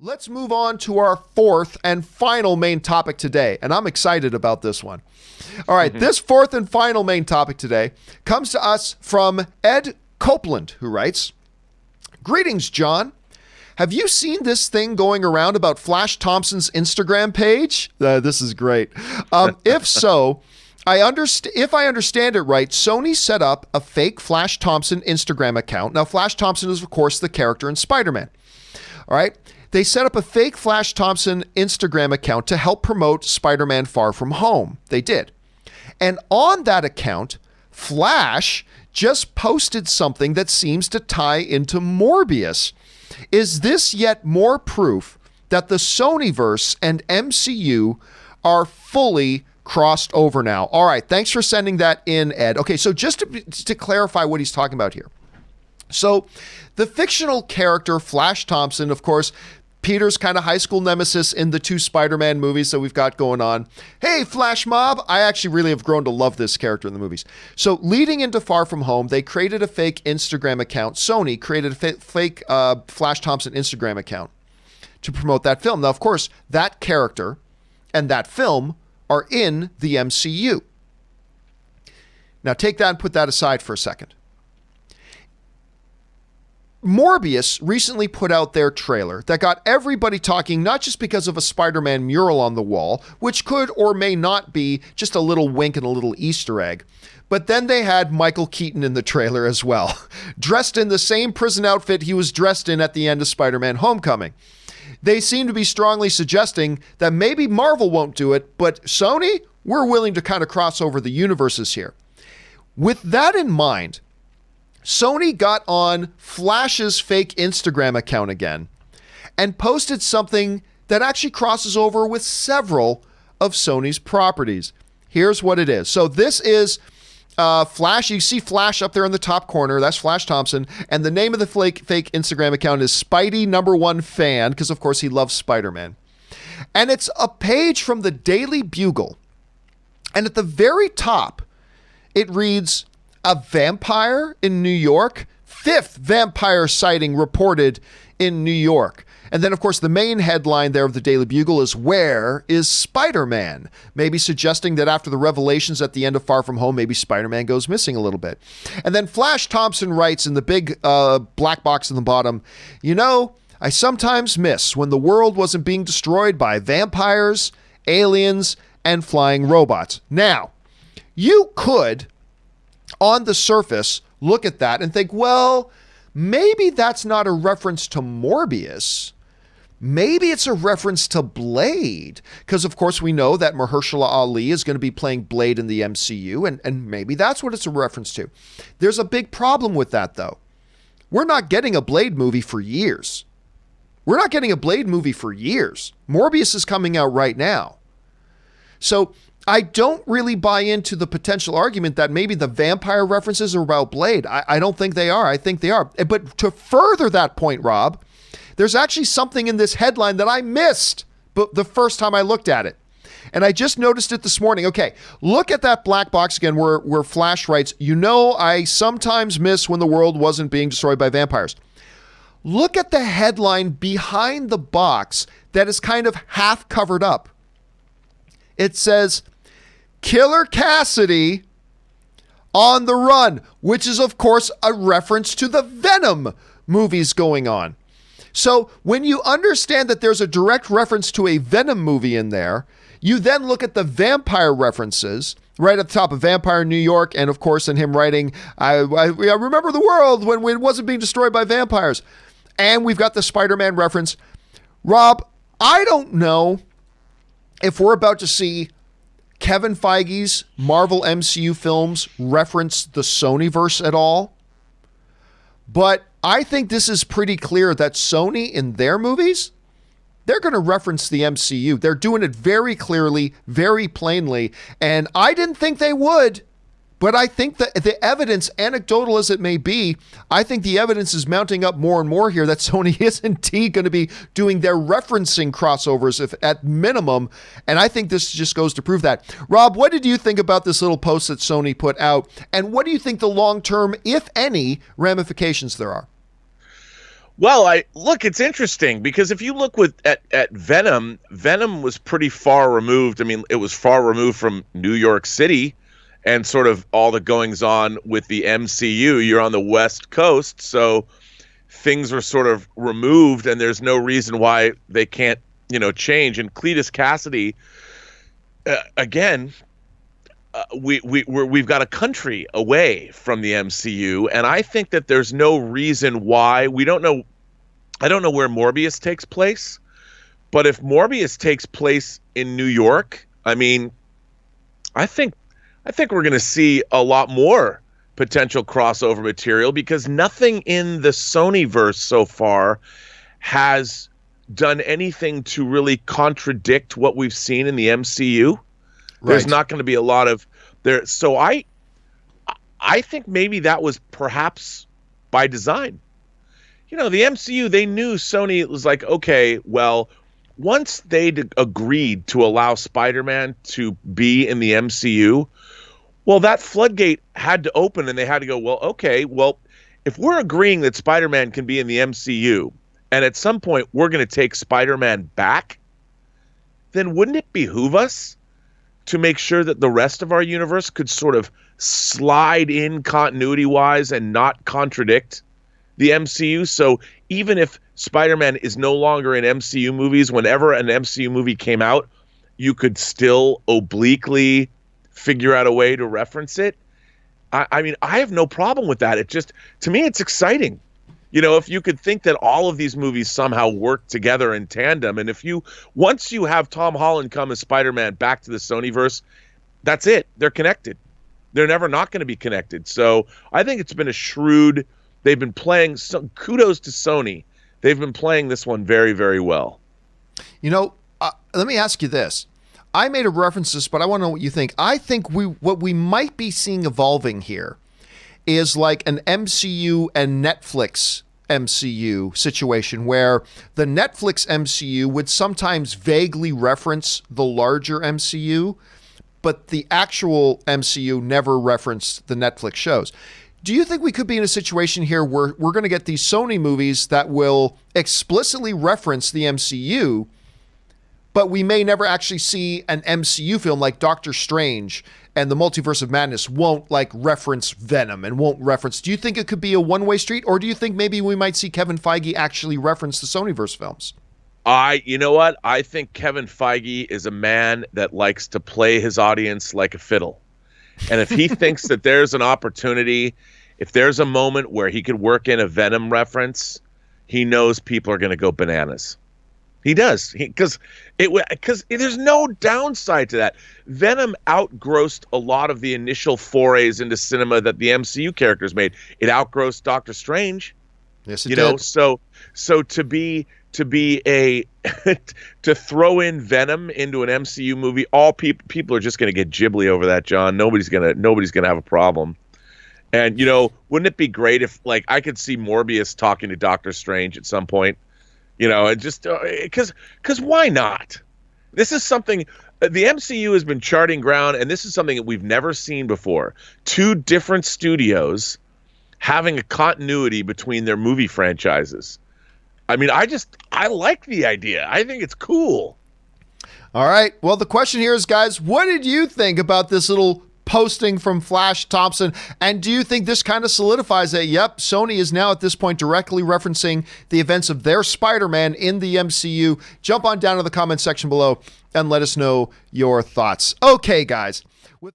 Let's move on to our fourth and final main topic today, and I'm excited about this one. All right, this fourth and final main topic today comes to us from Ed Copeland, who writes, "Greetings, John. Have you seen this thing going around about Flash Thompson's Instagram page?" This is great. If so, if I understand it right, Sony set up a fake Flash Thompson Instagram account. Now, Flash Thompson is, of course, the character in Spider-Man. All right. They set up a fake Flash Thompson Instagram account to help promote Spider-Man Far From Home. They did. And on that account, Flash just posted something that seems to tie into Morbius. Is this yet more proof that the Sonyverse and MCU are fully crossed over now? All right, thanks for sending that in, Ed. Okay, so just to clarify what he's talking about here. So the fictional character Flash Thompson, of course, Peter's kind of high school nemesis in the two Spider-Man movies that we've got going on. Hey, Flash Mob. I actually really have grown to love this character in the movies. So leading into Far From Home, they created a fake Instagram account. Sony created a fake Flash Thompson Instagram account to promote that film. Now, of course, that character and that film are in the MCU. Now, take that and put that aside for a second. Morbius recently put out their trailer that got everybody talking, not just because of a Spider-Man mural on the wall, which could or may not be just a little wink and a little Easter egg, but then they had Michael Keaton in the trailer as well, dressed in the same prison outfit he was dressed in at the end of Spider-Man Homecoming. They seem to be strongly suggesting that maybe Marvel won't do it, but Sony, we're willing to kind of cross over the universes here. With that in mind, Sony got on Flash's fake Instagram account again and posted something that actually crosses over with several of Sony's properties. Here's what it is. So this is Flash. You see Flash up there in the top corner. That's Flash Thompson. And the name of the fake Instagram account is Spidey #1 fan, because of course he loves Spider-Man. And it's a page from the Daily Bugle. And at the very top, it reads, "A vampire in New York? 5th vampire sighting reported in New York." And then, of course, the main headline there of the Daily Bugle is, "Where is Spider-Man?" Maybe suggesting that after the revelations at the end of Far From Home, maybe Spider-Man goes missing a little bit. And then Flash Thompson writes in the big black box in the bottom, "You know, I sometimes miss when the world wasn't being destroyed by vampires, aliens, and flying robots." Now, you could, on the surface, look at that and think, well, maybe that's not a reference to Morbius. Maybe it's a reference to Blade, because of course we know that Mahershala Ali is going to be playing Blade in the MCU, and maybe that's what it's a reference to. There's a big problem with that, though. We're not getting a Blade movie for years. Morbius is coming out right now. So I don't really buy into the potential argument that maybe the vampire references are about Blade. I don't think they are. I think they are. But to further that point, Rob, there's actually something in this headline that I missed the first time I looked at it. And I just noticed it this morning. Okay, look at that black box again where Flash writes, "You know, I sometimes miss when the world wasn't being destroyed by vampires." Look at the headline behind the box that is kind of half covered up. It says, "Killer Cassidy on the run," which is, of course, a reference to the Venom movies going on. So when you understand that there's a direct reference to a Venom movie in there, you then look at the vampire references right at the top of Vampire in New York, and of course in him writing, I remember the world when it wasn't being destroyed by vampires. And we've got the Spider-Man reference. Rob, I don't know if we're about to see Kevin Feige's Marvel MCU films reference the Sonyverse at all, but I think this is pretty clear that Sony in their movies, they're going to reference the MCU. They're doing it very clearly, very plainly, and I didn't think they would, but I think that the evidence, anecdotal as it may be, I think the evidence is mounting up more and more here that Sony is indeed going to be doing their referencing crossovers if at minimum, and I think this just goes to prove that. Rob, what did you think about this little post that Sony put out, and what do you think the long-term, if any, ramifications there are? Well, it's interesting because if you look at Venom, Venom was pretty far removed. I mean, it was far removed from New York City and sort of all the goings on with the MCU. You're on the West Coast, so things were sort of removed, and there's no reason why they can't, change. And Cletus Cassidy, again, we've got a country away from the MCU, and I think that there's no reason why we don't know. I don't know where Morbius takes place, but if Morbius takes place in New York, I mean, I think we're going to see a lot more potential crossover material because nothing in the Sonyverse so far has done anything to really contradict what we've seen in the MCU. There's not going to be a lot of there. So I think maybe that was perhaps by design. The MCU, they knew Sony was like, okay, well, once they agreed to allow Spider-Man to be in the MCU, well, that floodgate had to open and they had to go, well, okay, well, if we're agreeing that Spider-Man can be in the MCU and at some point we're going to take Spider-Man back, then wouldn't it behoove us to make sure that the rest of our universe could sort of slide in continuity-wise and not contradict the MCU? So even if Spider-Man is no longer in MCU movies, whenever an MCU movie came out, you could still obliquely figure out a way to reference it. I mean, I have no problem with that. It just, to me, it's exciting. If you could think that all of these movies somehow work together in tandem, and once you have Tom Holland come as Spider-Man back to the Sonyverse, that's it. They're connected. They're never not going to be connected. So I think it's been a shrewd, they've been playing, kudos to Sony. They've been playing this one very, very well. Let me ask you this. I made a reference to this, but I want to know what you think. I think what we might be seeing evolving here is like an MCU and Netflix MCU situation where the Netflix MCU would sometimes vaguely reference the larger MCU, but the actual MCU never referenced the Netflix shows. Do you think we could be in a situation here where we're going to get these Sony movies that will explicitly reference the MCU, but we may never actually see an MCU film like Doctor Strange and the Multiverse of Madness won't reference Venom and won't reference. Do you think it could be a one-way street, or do you think maybe we might see Kevin Feige actually reference the Sonyverse films? You know what? I think Kevin Feige is a man that likes to play his audience like a fiddle. And if he thinks that there's an opportunity, if there's a moment where he could work in a Venom reference, he knows people are going to go bananas. He does, because there's no downside to that. Venom outgrossed a lot of the initial forays into cinema that the MCU characters made. It outgrossed Doctor Strange. Yes, it did. So to be a to throw in Venom into an MCU movie, all people are just going to get gibbly over that, John. Nobody's gonna have a problem. And wouldn't it be great if I could see Morbius talking to Doctor Strange at some point? And just because why not? This is something the MCU has been charting ground, and this is something that we've never seen before. Two different studios having a continuity between their movie franchises. I mean, I like the idea. I think it's cool. All right. Well, the question here is, guys, what did you think about this little posting from Flash Thompson? And do you think this kind of solidifies that, yep, Sony is now at this point directly referencing the events of their Spider-Man in the MCU? Jump on down to the comment section below and let us know your thoughts. Okay, guys.